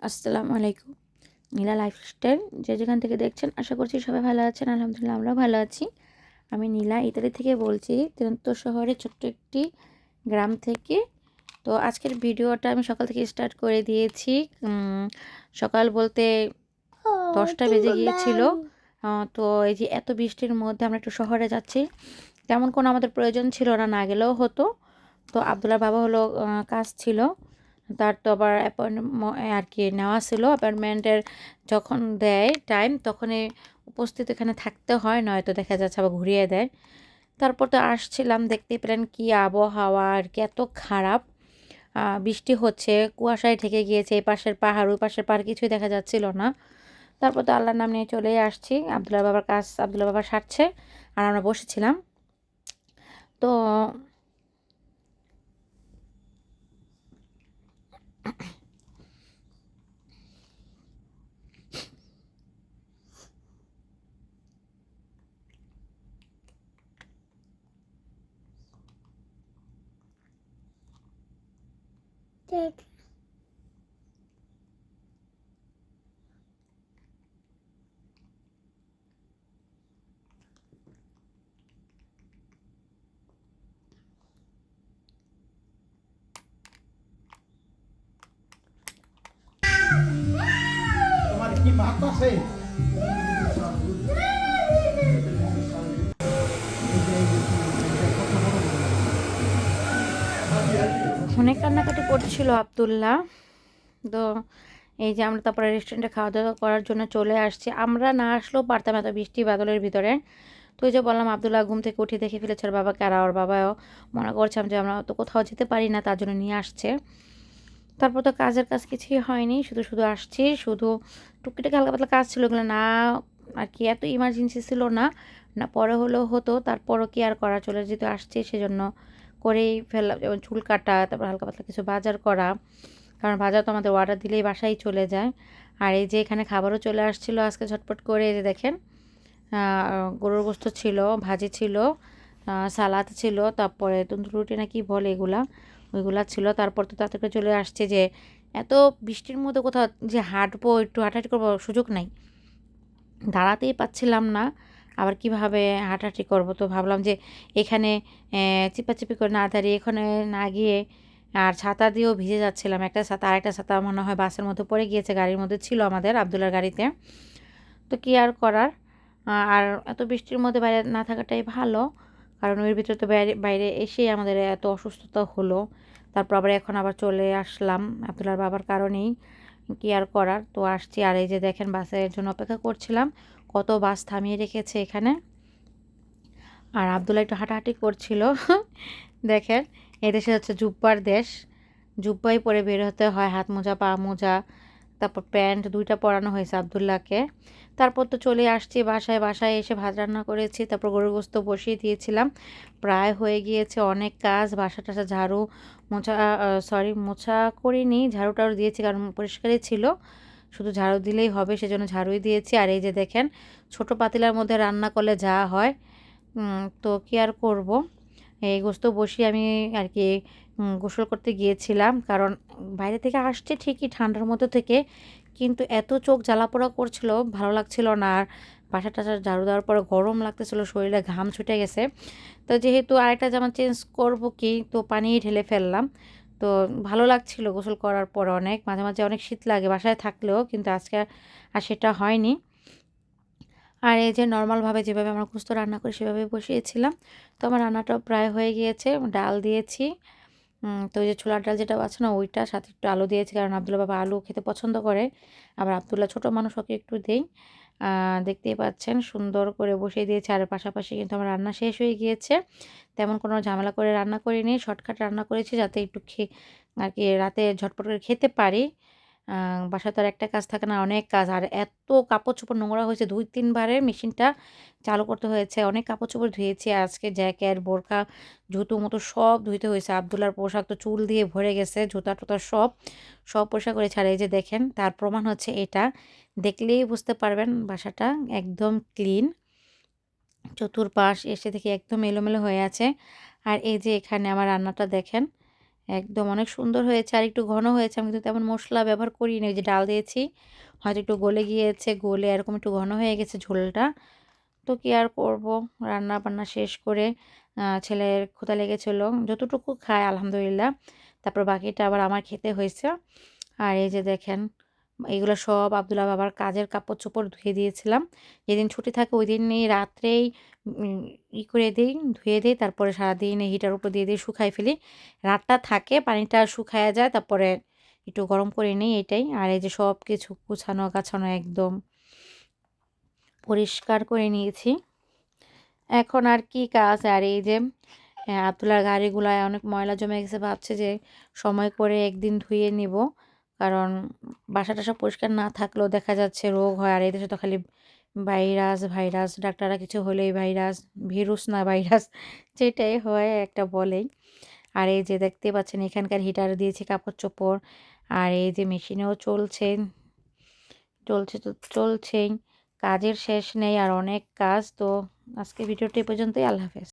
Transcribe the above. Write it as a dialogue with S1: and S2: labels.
S1: আসসালামু আলাইকুম। নীলা লাইফস্টাইল যে যেখান থেকে দেখছেন আশা করছি সবাই ভালো আছেন। আলহামদুলিল্লাহ আমরাও ভালো আছি। আমি নীলা ইতালি থেকে বলছি, তিরুত্তর শহরের ছোট্ট একটি গ্রাম থেকে। তো আজকের ভিডিওটা আমি সকাল থেকে স্টার্ট করে দিয়েছি। সকাল বলতে 10টা বেজে গিয়েছিল। তো এই যে এত বৃষ্টির মধ্যে আমরা একটু শহরে যাচ্ছি, তেমন কোনো আমাদের প্রয়োজন ছিল না, না গেলেও হতো। তো আবদুল্লার বাবা হলো কাজ ছিল, তার তো আবার আর কি নেওয়া ছিল। অ্যাপয়েন্টমেন্টের যখন দেয় টাইম তখনই উপস্থিত এখানে থাকতে হয়, নয়তো দেখা যাচ্ছে আবার ঘুরিয়ে দেয়। তারপর তো আসছিলাম, দেখতেই পেলেন কি আবহাওয়া আর কি এত খারাপ। বৃষ্টি হচ্ছে, কুয়াশায় ঢেকে গিয়েছে, এই পাশের পাহাড় ওই পাশের পাহাড় কিছুই দেখা যাচ্ছিল না। তারপর তো আল্লাহর নাম নিয়ে চলেই আসছি। আবদুল্লাহ বাবার কাজ আবদুল্লাহ বাবা সারছে আর আমরা বসেছিলাম। তো
S2: তোমার কি ভাত আছে?
S1: অনেক কান্নাকাটি করছিল আবদুল্লাহ। তো এই যে আমরা তারপরে রেস্টুরেন্টে খাওয়া দাওয়া করার জন্য চলে আসছি। আমরা না আসলেও পারতাম এত বৃষ্টি বাদলের ভিতরে। তো ওই যে বললাম আবদুল্লাহ ঘুম থেকে উঠে দেখে ফেলেছে ওর বাবাকে, আর ওর বাবাও মনে করছিলাম যে আমরা তো কোথাও যেতে পারি না, তার জন্য নিয়ে আসছে। তারপর তো কাজের কাজ কিছুই হয়নি, শুধু শুধু আসছি, শুধু টুকিটাকি হালকা পাতলা কাজ ছিল, ওগুলো না আর কি এত ইমার্জেন্সি ছিল না, না পরে হলেও হতো, তারপরও কি আর করা, চলে যেতে আসছি সেজন্য করেই ফেললাম। যেমন চুল কাটা, তারপর হালকা পাতলা কিছু বাজার করা, কারণ বাজার তো আমাদের অর্ডার দিলেই বাসায় চলে যায়। আর এই যে এখানে খাবারও চলে আসছিলো আজকে ঝটপট করে। এই যে দেখেন গরুর গোস্ত ছিল, ভাজি ছিল, সালাদ ছিল, তারপরে তন্দুর রুটি না কি বলে এগুলা, ওইগুলা ছিল। তারপর তো তাদেরকে চলে আসছে যে এত বৃষ্টির মধ্যে কোথাও যে হাঁটবো, একটু হাঁটাহাঁটি করবো, সুযোগ নাই, দাঁড়াতেই পাচ্ছিলাম না, আবার কিভাবে হাঁটাহাঁটি করব। তো ভাবলাম যে এখানে চিপাচিপি করে না দাঁড়িয়ে এখানে না গিয়ে, আর ছাতা দিয়েও ভিজে যাচ্ছিলাম, একটা ছাতা আরেকটা ছাতা মনে হয় বাসের মধ্যে পড়ে গিয়েছে, গাড়ির মধ্যে ছিল আমাদের আবদুল্লার গাড়িতে। তো কী আর করার, আর এত বৃষ্টির মধ্যে বাইরে না থাকাটাই ভালো, কারণ ওর ভিতরে তো বাইরে বাইরে এসেই আমাদের এত অসুস্থতা হলো। তারপর আবার এখন আবার চলে আসলাম আবদুল্লার বাবার কারণেই, কী আর করার। তো আসছি, আর এই যে দেখেন বাসের জন্য অপেক্ষা করছিলাম, কত বাস থামিয়ে রেখেছে এখানে। আর আবদুল্লাহ একটু হাঁটাহাঁটি করছিল দেখেন, এদেশে হচ্ছে জুব্বার দেশ, জুব্বাই পরে বের হতে হয়, হাত মোজা পা মোজা, তারপর প্যান্ট দুইটা পরানো হয়েছে আবদুল্লাহকে। তারপর তো চলে আসছি বাসায়, বাসায় এসে ভাত রান্না করেছি, তারপর গরুর গোস্ত বসিয়ে দিয়েছিলাম, প্রায় হয়ে গিয়েছে, অনেক কাজ, বাসা টাসা ঝাড়ু মোছা, সরি মোছা করিনি, ঝাড়ু টাড়ু দিয়েছি কারণ পরিষ্কারই ছিল, শুধু ঝাড়ু দিলেই হবে সেজন্য ঝাড়ুই দিয়েছি। আর এই যে দেখেন ছোট পাতিলার মধ্যে রান্না করলে যা হয়, তো কী আর করব, এই গোস্ত বসিয়ে আমি আর কি গোসল করতে গিয়েছিলাম, কারণ বাইরে থেকে আসছে ঠিকই ঠান্ডার মধ্যে থেকে, কিন্তু এত চোখ জ্বালাপোড়া করছিল, ভালো লাগছিল না। আর বাসা টাসা ঝাড়ু দেওয়ার পরে গরম লাগতেছিল, শরীরে ঘাম ছুটে গেছে। তো যেহেতু আরেকটা জামা চেঞ্জ করব কি, তো পানি ঢেলে ফেললাম। তো ভালো লাগছিল গোসল করার পর, অনেক মাঝে মাঝে অনেক শীত লাগে বাসায় থাকলেও, কিন্তু আজকে আর সেটা হয়নি। আর এই যে নর্মালভাবে যেভাবে আমরা গোস্ত রান্না করি সেভাবে বসিয়েছিলাম। তো আমার রান্নাটাও প্রায় হয়ে গিয়েছে, ডাল দিয়েছি, তো ওই যে ছোলার ডাল যেটা আছে না ওইটা, সাথে একটু আলু দিয়েছি, কারণ আবদুল্লাহ বাবা আলু খেতে পছন্দ করে, আবার আবদুল্লাহ ছোটো মানুষ, ওকে একটু দেই। দেখতেই পাচ্ছেন সুন্দর করে বসিয়ে দিয়েছি, আর পাশাপাশি কিন্তু আমার রান্না শেষ হয়ে গিয়েছে। তেমন কোনো ঝামেলা করে রান্না করিনি, শর্টকাট রান্না করেছি যাতে একটু আর কি রাতে ঝটপট করে খেতে পারি। বাসায় তো আর একটা কাজ থাকে না, অনেক কাজ, আর এত কাপড় চোপড় নোংরা হয়েছে, 2-3 বারে মেশিনটা চালু করতে হয়েছে, অনেক কাপড় চোপড় ধুয়েছি আজকে, জ্যাকেট বোরকা জুতো মতো সব ধুইতে হয়েছে। আবদুল্লার পোশাক তো চুল দিয়ে ভরে গেছে, জুতা টুতা সব সব পরিষ্কার করে ছাড়ে। এই যে দেখেন, তার প্রমাণ হচ্ছে এটা, দেখলেই বুঝতে পারবেন বাসাটা একদম ক্লিন, চতুর্পাশ এসে দেখি একদম এলোমেলো হয়ে আছে। আর এই যে এখানে আমার রান্নাটা দেখেন, একদম অনেক সুন্দর হয়েছে আর একটু ঘন হয়েছে। আমি কিন্তু তেমন মশলা ব্যবহার করিনি। ওই যে ডাল দিয়েছি, হয়তো একটু গলে গিয়েছে, গলে এরকম একটু ঘন হয়ে গেছে ঝোলটা। তো কি আর করব, রান্না-বান্না শেষ করে ছেলের ক্ষুধা লেগেছিল। যতটুকু খায় আলহামদুলিল্লাহ। তারপর বাকিটা আবার আমার খেতে হয়েছে। আর এই যে দেখেন, এগুলো সব আব্দুল্লাহ বাবার কাজের কাপড়-চোপড় ধুয়ে দিয়েছিলাম। যেদিন ছুটি থাকে ওইদিনই রাত্রেই উম করে দেই, ধুয়ে দেই। তারপরে সারাদিন এই হিটার উপর দিয়ে শুকায় ফেলি। রাতটা থাকে, পানিটা শুকায়া যায়, তারপরে একটু গরম করে নিই এটাই। আর এই যে সবকিছু গুছানো-গাছানো একদম পরিষ্কার করে নিয়েছি। এখন আর কি কাজ? আর এই যে আব্দুল্লাহর গাড়িগুলায় অনেক ময়লা জমে গেছে, ভাবছি যে সময় করে একদিন ধুয়ে নিব। কারণ বাসা-টাসা পরিষ্কার না থাকলেও দেখা যাচ্ছে রোগ হয়। আর এদেশে তো খালি ভাইরাস, ডাক্তাররা কিছু হলেই ভাইরাস, ভিরুস না ভাইরাস যেটাই হয় একটা বলেই। আর এই যে দেখতে পাচ্ছেন এখানকার হিটার দিয়েছি কাপড়-চোপড়। আর এই যে মেশিনেও চলছে তো চলছেই। কাজের শেষ নেই আর অনেক কাজ। তো আজকে ভিডিওটা এ পর্যন্তই। আল্লাহ হাফেজ।